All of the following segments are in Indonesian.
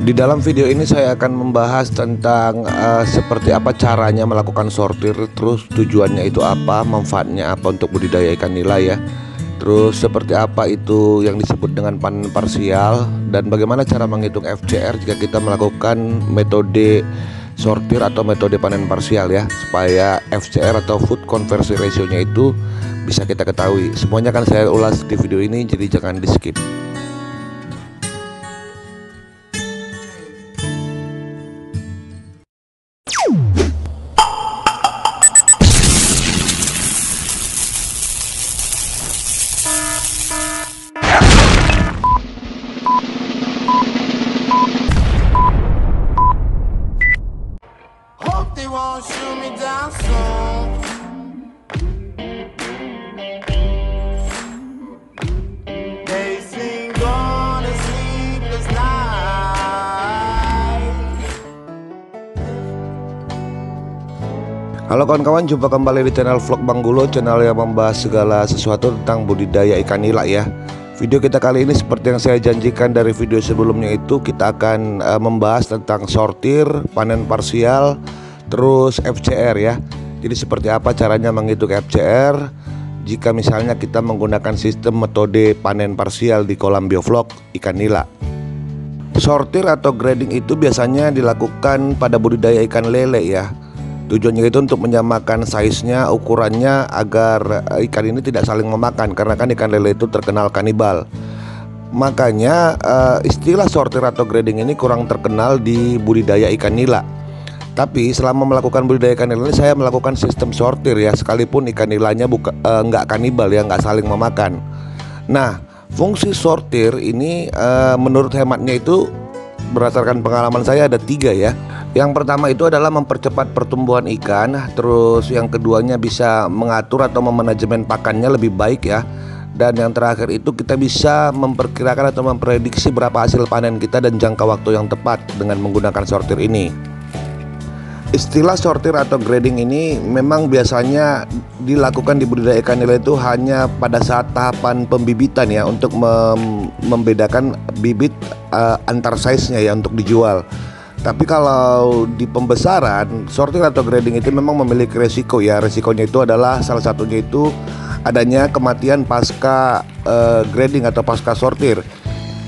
Di dalam video ini saya akan membahas tentang seperti apa caranya melakukan sortir, terus tujuannya itu apa, manfaatnya apa untuk budidaya ikan nila ya. Terus seperti apa itu yang disebut dengan panen parsial dan bagaimana cara menghitung FCR jika kita melakukan metode sortir atau metode panen parsial ya, supaya FCR atau food conversion ratio-nya itu bisa kita ketahui. Semuanya akan saya ulas di video ini, jadi jangan di skip. Won't shoot me down soon. They sing on a sleepless night. Halo kawan-kawan, jumpa kembali di channel vlog Bang Gulo, channel yang membahas segala sesuatu tentang budidaya ikan nila ya. Video kita kali ini seperti yang saya janjikan dari video sebelumnya itu, kita akan membahas tentang sortir, panen parsial, terus FCR ya. Jadi seperti apa caranya menghitung FCR jika misalnya kita menggunakan sistem metode panen parsial di kolam bioflok ikan nila. Sortir atau grading itu biasanya dilakukan pada budidaya ikan lele ya. Tujuannya itu untuk menyamakan size-nya, ukurannya agar ikan ini tidak saling memakan, karena kan ikan lele itu terkenal kanibal. Makanya istilah sortir atau grading ini kurang terkenal di budidaya ikan nila. Tapi selama melakukan budidaya ikan nila ini saya melakukan sistem sortir ya, sekalipun ikan nilanya nggak kanibal ya, nggak saling memakan. Nah, fungsi sortir ini menurut hematnya itu berdasarkan pengalaman saya ada 3 ya. Yang pertama itu adalah mempercepat pertumbuhan ikan, terus yang keduanya bisa mengatur atau memanajemen pakannya lebih baik ya. Dan yang terakhir itu kita bisa memperkirakan atau memprediksi berapa hasil panen kita dan jangka waktu yang tepat dengan menggunakan sortir ini. Istilah sortir atau grading ini memang biasanya dilakukan di budidaya ikan nila itu hanya pada saat tahapan pembibitan ya, untuk membedakan bibit antar size-nya ya untuk dijual. Tapi kalau di pembesaran, sortir atau grading itu memang memiliki resiko ya. Resikonya itu adalah salah satunya itu adanya kematian pasca grading atau pasca sortir.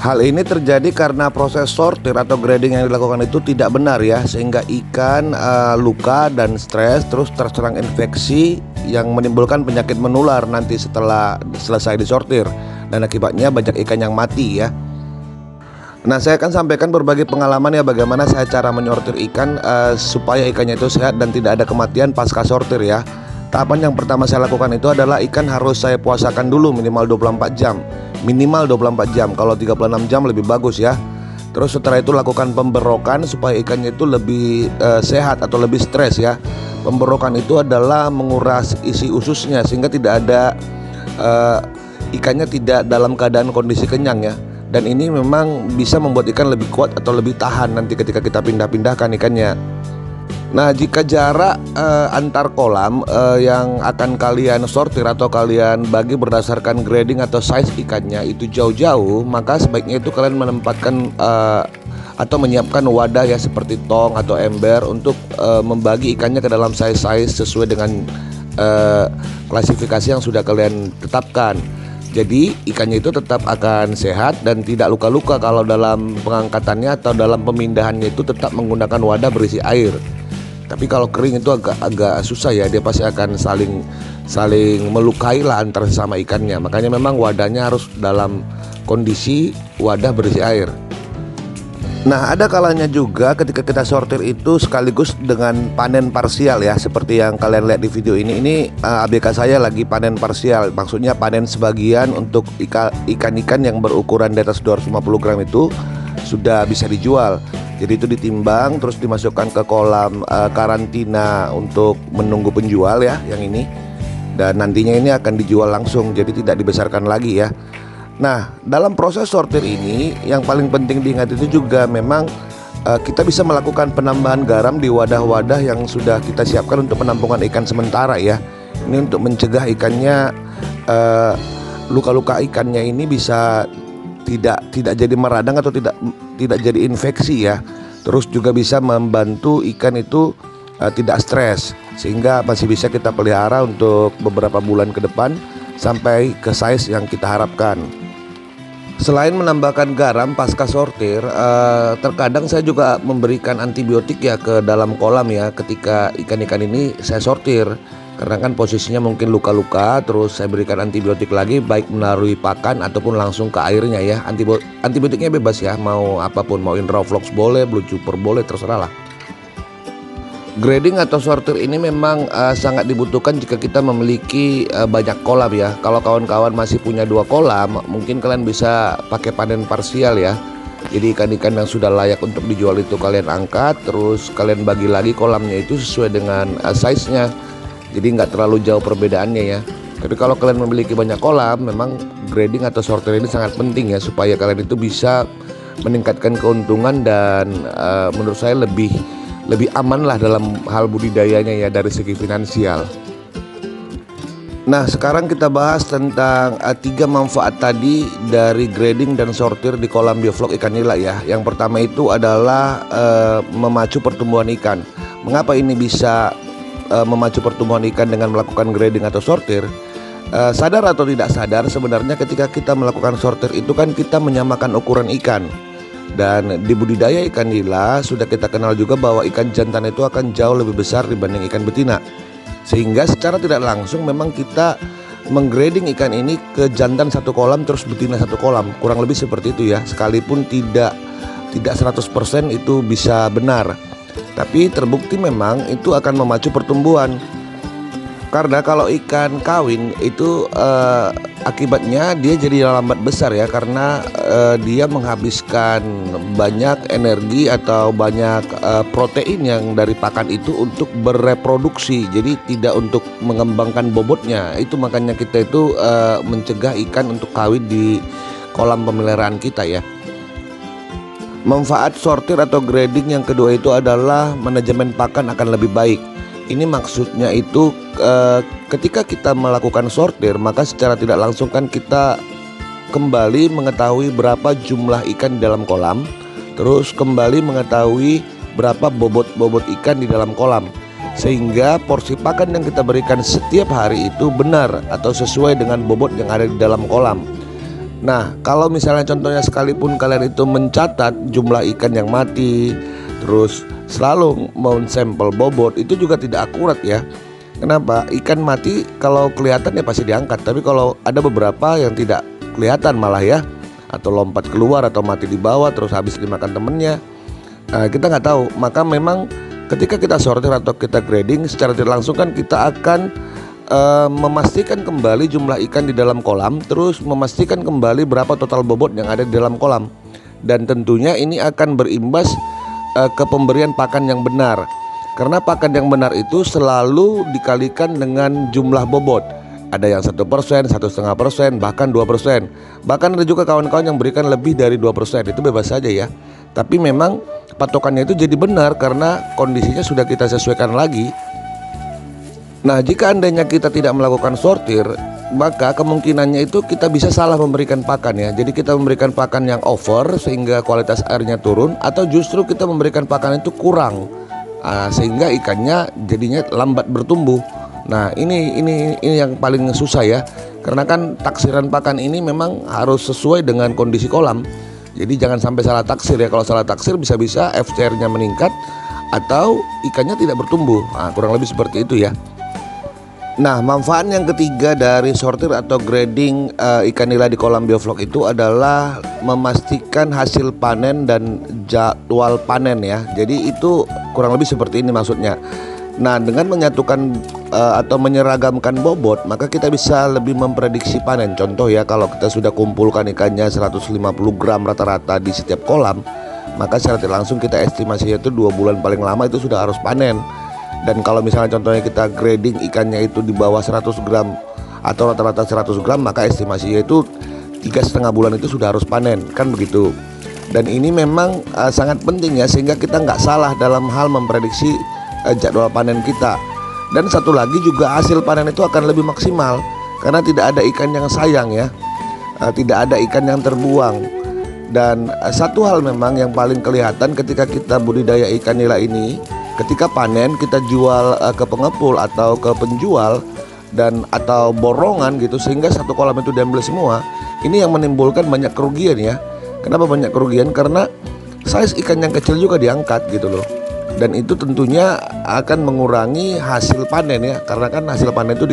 Hal ini terjadi karena proses sortir atau grading yang dilakukan itu tidak benar ya, sehingga ikan luka dan stres, terus terserang infeksi yang menimbulkan penyakit menular nanti setelah selesai disortir, dan akibatnya banyak ikan yang mati ya. Nah, saya akan sampaikan berbagai pengalaman ya, bagaimana saya cara menyortir ikan supaya ikannya itu sehat dan tidak ada kematian pasca sortir ya. Tahapan yang pertama saya lakukan itu adalah ikan harus saya puasakan dulu minimal 24 jam. Minimal 24 jam, kalau 36 jam lebih bagus ya. Terus setelah itu lakukan pemberokan supaya ikannya itu lebih sehat atau lebih stres ya. Pemberokan itu adalah menguras isi ususnya sehingga tidak ada ikannya tidak dalam keadaan kondisi kenyang ya. Dan ini memang bisa membuat ikan lebih kuat atau lebih tahan nanti ketika kita pindah-pindahkan ikannya. Nah, jika jarak antar kolam yang akan kalian sortir atau kalian bagi berdasarkan grading atau size ikannya itu jauh-jauh, maka sebaiknya itu kalian menempatkan atau menyiapkan wadah ya, seperti tong atau ember untuk membagi ikannya ke dalam size-size sesuai dengan klasifikasi yang sudah kalian tetapkan. Jadi ikannya itu tetap akan sehat dan tidak luka-luka kalau dalam pengangkatannya atau dalam pemindahannya itu tetap menggunakan wadah berisi air. Tapi kalau kering itu agak susah ya, dia pasti akan saling melukai lah antara sesama ikannya. Makanya memang wadahnya harus dalam kondisi wadah berisi air. Nah, ada kalanya juga ketika kita sortir itu sekaligus dengan panen parsial ya, seperti yang kalian lihat di video ini. Ini ABK saya lagi panen parsial, maksudnya panen sebagian untuk ikan-ikan yang berukuran di atas 250 gram itu sudah bisa dijual. Jadi itu ditimbang terus dimasukkan ke kolam karantina untuk menunggu penjual ya, yang ini. Dan nantinya ini akan dijual langsung, jadi tidak dibesarkan lagi ya. Nah, dalam proses sortir ini yang paling penting diingat itu juga memang kita bisa melakukan penambahan garam di wadah-wadah yang sudah kita siapkan untuk penampungan ikan sementara ya. Ini untuk mencegah ikannya luka-luka ikannya ini bisa tidak jadi meradang atau tidak jadi infeksi ya. Terus juga bisa membantu ikan itu tidak stres, sehingga masih bisa kita pelihara untuk beberapa bulan ke depan sampai ke size yang kita harapkan. Selain menambahkan garam pasca sortir, terkadang saya juga memberikan antibiotik ya ke dalam kolam ya ketika ikan-ikan ini saya sortir. Karena kan posisinya mungkin luka-luka, terus saya berikan antibiotik lagi baik melalui pakan ataupun langsung ke airnya ya. Antibiotiknya bebas ya, mau apapun, mau Inroflox boleh, Blue Super boleh, terserah lah. Grading atau sortir ini memang sangat dibutuhkan jika kita memiliki banyak kolam ya. Kalau kawan-kawan masih punya 2 kolam, mungkin kalian bisa pakai panen parsial ya. Jadi ikan-ikan yang sudah layak untuk dijual itu kalian angkat, terus kalian bagi lagi kolamnya itu sesuai dengan size-nya. Jadi nggak terlalu jauh perbedaannya ya. Tapi kalau kalian memiliki banyak kolam, memang grading atau sortir ini sangat penting ya, supaya kalian itu bisa meningkatkan keuntungan dan menurut saya lebih aman lah dalam hal budidayanya ya dari segi finansial. Nah, sekarang kita bahas tentang 3 manfaat tadi dari grading dan sortir di kolam bioflok ikan nila ya. Yang pertama itu adalah memacu pertumbuhan ikan. Mengapa ini bisa memacu pertumbuhan ikan dengan melakukan grading atau sortir? Sadar atau tidak sadar, sebenarnya ketika kita melakukan sortir itu kan kita menyamakan ukuran ikan. Dan di budidaya ikan nila sudah kita kenal juga bahwa ikan jantan itu akan jauh lebih besar dibanding ikan betina. Sehingga secara tidak langsung memang kita menggrading ikan ini ke jantan 1 kolam terus betina 1 kolam. Kurang lebih seperti itu ya. Sekalipun tidak 100% itu bisa benar. Tapi terbukti memang itu akan memacu pertumbuhan. Karena kalau ikan kawin itu akibatnya dia jadi lambat besar ya, karena dia menghabiskan banyak energi atau banyak protein yang dari pakan itu untuk bereproduksi. Jadi tidak untuk mengembangkan bobotnya. Itu makanya kita itu mencegah ikan untuk kawin di kolam pemeliharaan kita ya. Manfaat sortir atau grading yang kedua itu adalah manajemen pakan akan lebih baik. Ini maksudnya itu ketika kita melakukan sortir, maka secara tidak langsung kan kita kembali mengetahui berapa jumlah ikan di dalam kolam, terus kembali mengetahui berapa bobot ikan di dalam kolam, sehingga porsi pakan yang kita berikan setiap hari itu benar atau sesuai dengan bobot yang ada di dalam kolam. Nah, kalau misalnya contohnya sekalipun kalian itu mencatat jumlah ikan yang mati, terus selalu mau sampel bobot, itu juga tidak akurat ya. Kenapa? Ikan mati kalau kelihatan ya pasti diangkat, tapi kalau ada beberapa yang tidak kelihatan malah ya, atau lompat keluar atau mati di bawah terus habis dimakan temennya, kita nggak tahu. Maka memang ketika kita sortir atau kita grading secara tidak langsung kan kita akan memastikan kembali jumlah ikan di dalam kolam, terus memastikan kembali berapa total bobot yang ada di dalam kolam. Dan tentunya ini akan berimbas ke pemberian pakan yang benar. Karena pakan yang benar itu selalu dikalikan dengan jumlah bobot. Ada yang 1%, 1,5%, bahkan 2%. Bahkan ada juga kawan-kawan yang berikan lebih dari 2%. Itu bebas saja ya. Tapi memang patokannya itu jadi benar karena kondisinya sudah kita sesuaikan lagi. Nah, jika andainya kita tidak melakukan sortir, maka kemungkinannya itu kita bisa salah memberikan pakan ya. Jadi kita memberikan pakan yang over sehingga kualitas airnya turun, atau justru kita memberikan pakan itu kurang sehingga ikannya jadinya lambat bertumbuh. Nah, ini yang paling susah ya. Karena kan taksiran pakan ini memang harus sesuai dengan kondisi kolam. Jadi jangan sampai salah taksir ya. Kalau salah taksir bisa-bisa FCR-nya meningkat atau ikannya tidak bertumbuh. Kurang lebih seperti itu ya. Nah, manfaat yang ketiga dari sortir atau grading ikan nila di kolam bioflok itu adalah memastikan hasil panen dan jadwal panen ya. Jadi itu kurang lebih seperti ini maksudnya. Nah, dengan menyatukan atau menyeragamkan bobot, maka kita bisa lebih memprediksi panen. Contoh ya, kalau kita sudah kumpulkan ikannya 150 gram rata-rata di setiap kolam, maka secara tidak langsung kita estimasinya itu 2 bulan paling lama itu sudah harus panen. Dan kalau misalnya contohnya kita grading ikannya itu di bawah 100 gram atau rata-rata 100 gram, maka estimasinya itu 3,5 bulan itu sudah harus panen, kan begitu. Dan ini memang sangat penting ya, sehingga kita nggak salah dalam hal memprediksi jadwal panen kita. Dan satu lagi juga hasil panen itu akan lebih maksimal karena tidak ada ikan yang sayang ya, tidak ada ikan yang terbuang. Dan satu hal memang yang paling kelihatan ketika kita budidaya ikan nila ini, ketika panen kita jual ke pengepul atau ke penjual dan atau borongan gitu, sehingga satu kolam itu diambil semua. Ini yang menimbulkan banyak kerugian ya. Kenapa banyak kerugian? Karena size ikan yang kecil juga diangkat gitu loh. Dan itu tentunya akan mengurangi hasil panen ya, karena kan hasil panen itu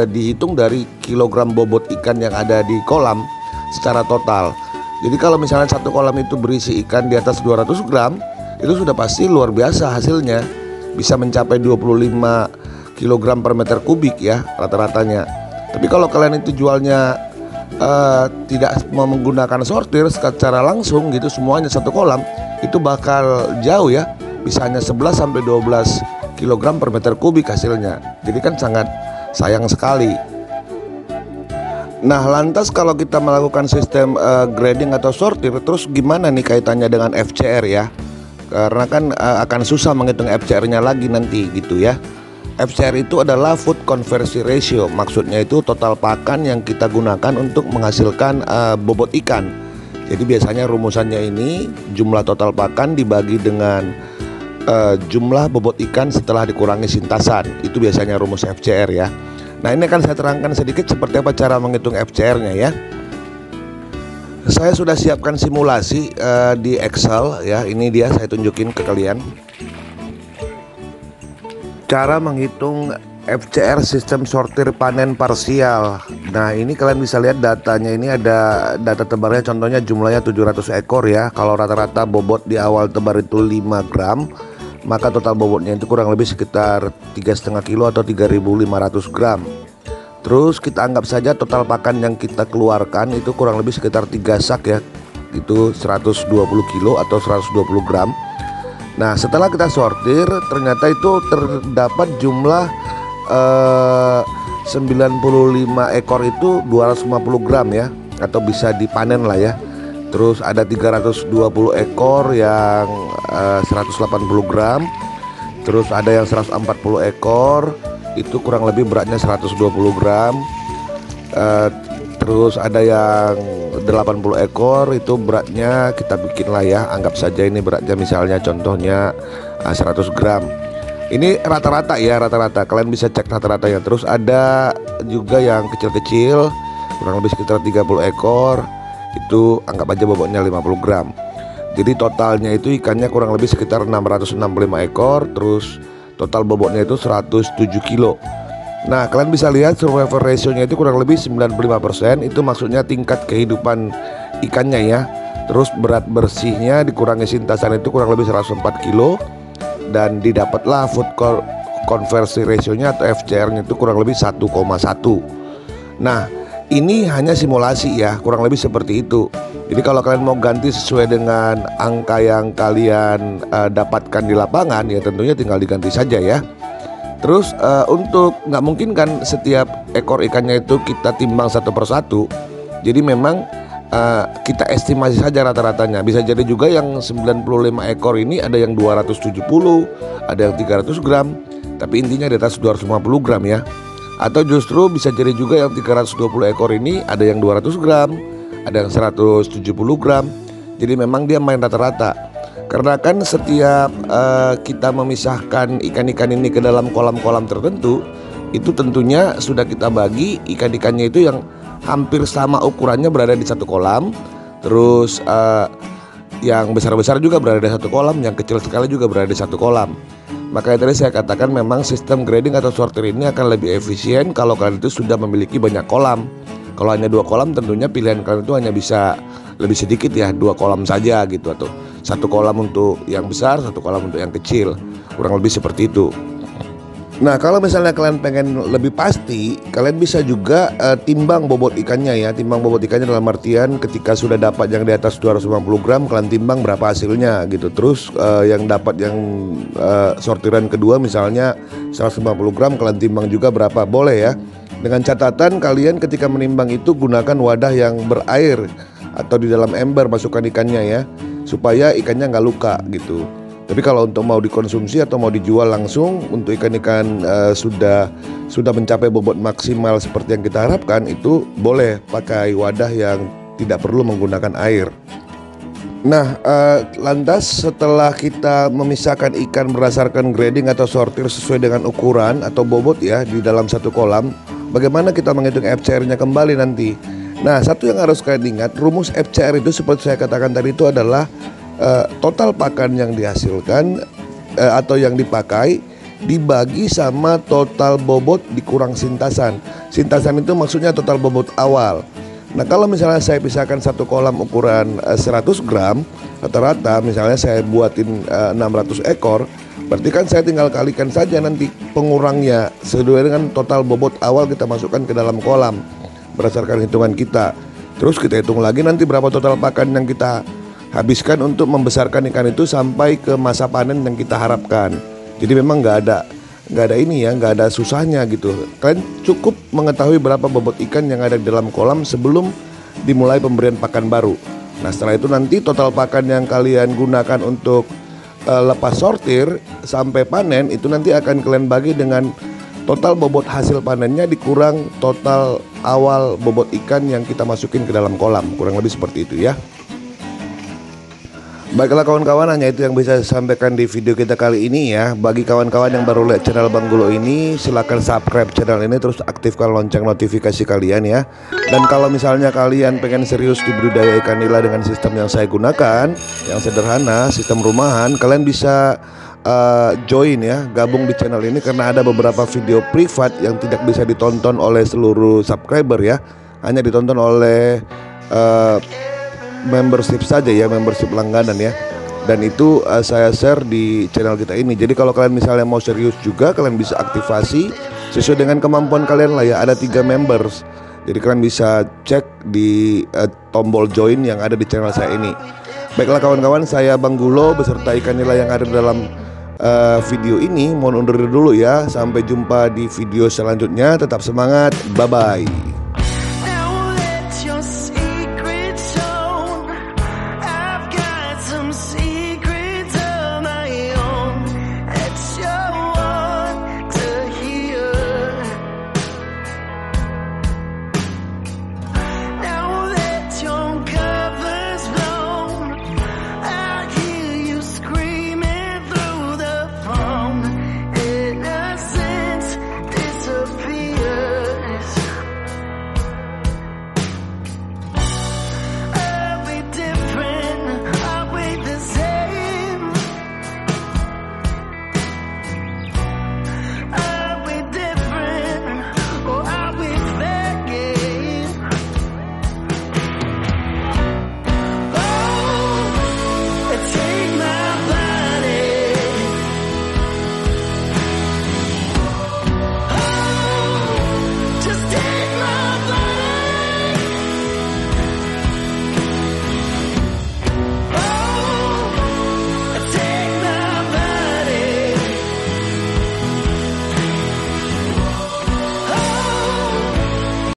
dihitung dari kilogram bobot ikan yang ada di kolam secara total. Jadi kalau misalnya satu kolam itu berisi ikan di atas 200 gram, itu sudah pasti luar biasa hasilnya, bisa mencapai 25 kilogram per meter kubik ya rata-ratanya. Tapi kalau kalian itu jualnya tidak mau menggunakan sortir secara langsung gitu, semuanya satu kolam, itu bakal jauh ya, bisa hanya 11 sampai 12 kg per meter kubik hasilnya. Jadi kan sangat sayang sekali. Nah, lantas kalau kita melakukan sistem grading atau sortir, terus gimana nih kaitannya dengan FCR ya? Karena kan akan susah menghitung FCR-nya lagi nanti gitu ya. FCR itu adalah food conversion ratio, maksudnya itu total pakan yang kita gunakan untuk menghasilkan bobot ikan. Jadi biasanya rumusannya ini jumlah total pakan dibagi dengan jumlah bobot ikan setelah dikurangi sintasan. Itu biasanya rumus FCR ya. Nah, ini akan saya terangkan sedikit seperti apa cara menghitung FCR-nya ya. Saya sudah siapkan simulasi di Excel ya. Ini dia, saya tunjukin ke kalian cara menghitung FCR sistem sortir panen parsial. Nah, ini kalian bisa lihat datanya, ini ada data tebarnya, contohnya jumlahnya 700 ekor ya. Kalau rata-rata bobot di awal tebar itu 5 gram, maka total bobotnya itu kurang lebih sekitar 3,5 kilo atau 3.500 gram. Terus kita anggap saja total pakan yang kita keluarkan itu kurang lebih sekitar 3 sak ya, itu 120 kilo atau 120 gram. Nah, setelah kita sortir, ternyata itu terdapat jumlah 95 ekor itu 250 gram ya, atau bisa dipanen lah ya. Terus ada 320 ekor yang 180 gram. Terus ada yang 140 ekor, itu kurang lebih beratnya 120 gram. Terus ada yang 80 ekor, itu beratnya kita bikin lah ya, anggap saja ini beratnya misalnya contohnya 100 gram. Ini rata-rata ya, rata-rata kalian bisa cek rata-ratanya. Terus ada juga yang kecil-kecil kurang lebih sekitar 30 ekor, itu anggap aja bobotnya 50 gram. Jadi totalnya itu ikannya kurang lebih sekitar 665 ekor. Terus total bobotnya itu 107 kilo. Nah, kalian bisa lihat survival ratio-nya itu kurang lebih 95%. Itu maksudnya tingkat kehidupan ikannya ya. Terus berat bersihnya dikurangi sintasan itu kurang lebih 104 kilo. Dan didapatlah food conversion ratio-nya atau FCR-nya itu kurang lebih 1,1. Nah, ini hanya simulasi ya, kurang lebih seperti itu. Jadi kalau kalian mau ganti sesuai dengan angka yang kalian dapatkan di lapangan, ya tentunya tinggal diganti saja ya. Terus untuk nggak mungkin kan setiap ekor ikannya itu kita timbang satu persatu. Jadi memang kita estimasi saja rata-ratanya. Bisa jadi juga yang 95 ekor ini ada yang 270, ada yang 300 gram, tapi intinya di atas 250 gram ya. Atau justru bisa jadi juga yang 320 ekor ini ada yang 200 gram, ada yang 170 gram. Jadi memang dia main rata-rata. Karena kan setiap kita memisahkan ikan-ikan ini ke dalam kolam-kolam tertentu, itu tentunya sudah kita bagi ikan-ikannya itu yang hampir sama ukurannya berada di satu kolam. Terus yang besar-besar juga berada di satu kolam, yang kecil sekali juga berada di satu kolam. Makanya tadi saya katakan memang sistem grading atau sortir ini akan lebih efisien kalau kalian itu sudah memiliki banyak kolam. Kalau hanya 2 kolam tentunya pilihan kalian itu hanya bisa lebih sedikit ya, 2 kolam saja gitu, atau 1 kolam untuk yang besar, 1 kolam untuk yang kecil, kurang lebih seperti itu. Nah, kalau misalnya kalian pengen lebih pasti, kalian bisa juga timbang bobot ikannya ya. Timbang bobot ikannya dalam artian ketika sudah dapat yang di atas 250 gram, kalian timbang berapa hasilnya gitu. Terus yang dapat yang sortiran kedua misalnya 150 gram, kalian timbang juga berapa, boleh ya. Dengan catatan kalian ketika menimbang itu gunakan wadah yang berair atau di dalam ember masukkan ikannya ya, supaya ikannya nggak luka gitu. Tapi kalau untuk mau dikonsumsi atau mau dijual langsung untuk ikan-ikan sudah mencapai bobot maksimal seperti yang kita harapkan, itu boleh pakai wadah yang tidak perlu menggunakan air. Nah, lantas setelah kita memisahkan ikan berdasarkan grading atau sortir sesuai dengan ukuran atau bobot ya di dalam satu kolam, bagaimana kita menghitung FCR-nya kembali nanti? Nah, satu yang harus kalian ingat, rumus FCR itu seperti saya katakan tadi itu adalah total pakan yang dihasilkan atau yang dipakai dibagi sama total bobot dikurang sintasan. Sintasan itu maksudnya total bobot awal. Nah, kalau misalnya saya pisahkan satu kolam ukuran 100 gram, rata-rata misalnya saya buatin 600 ekor, berarti kan saya tinggal kalikan saja nanti pengurangnya sesuai dengan total bobot awal kita masukkan ke dalam kolam berdasarkan hitungan kita. Terus kita hitung lagi nanti berapa total pakan yang kita habiskan untuk membesarkan ikan itu sampai ke masa panen yang kita harapkan. Jadi memang nggak ada susahnya gitu. Kalian cukup mengetahui berapa bobot ikan yang ada di dalam kolam sebelum dimulai pemberian pakan baru. Nah, setelah itu nanti total pakan yang kalian gunakan untuk lepas sortir sampai panen itu nanti akan kalian bagi dengan total bobot hasil panennya dikurang total awal bobot ikan yang kita masukin ke dalam kolam. Kurang lebih seperti itu ya. Baiklah kawan-kawan, hanya itu yang bisa saya sampaikan di video kita kali ini ya. Bagi kawan-kawan yang baru lihat channel Bang Gulo ini, silahkan subscribe channel ini, terus aktifkan lonceng notifikasi kalian ya. Dan kalau misalnya kalian pengen serius di budidaya ikan nila dengan sistem yang saya gunakan, yang sederhana, sistem rumahan, kalian bisa join ya, gabung di channel ini karena ada beberapa video privat yang tidak bisa ditonton oleh seluruh subscriber ya. Hanya ditonton oleh membership saja ya, membership langganan ya. Dan itu saya share di channel kita ini. Jadi kalau kalian misalnya mau serius juga, kalian bisa aktifasi sesuai dengan kemampuan kalian lah ya. Ada 3 members. Jadi kalian bisa cek di tombol join yang ada di channel saya ini. Baiklah kawan-kawan, saya Bang Gulo beserta ikan nila yang ada dalam video ini mohon undur diri dulu ya. Sampai jumpa di video selanjutnya. Tetap semangat. Bye bye.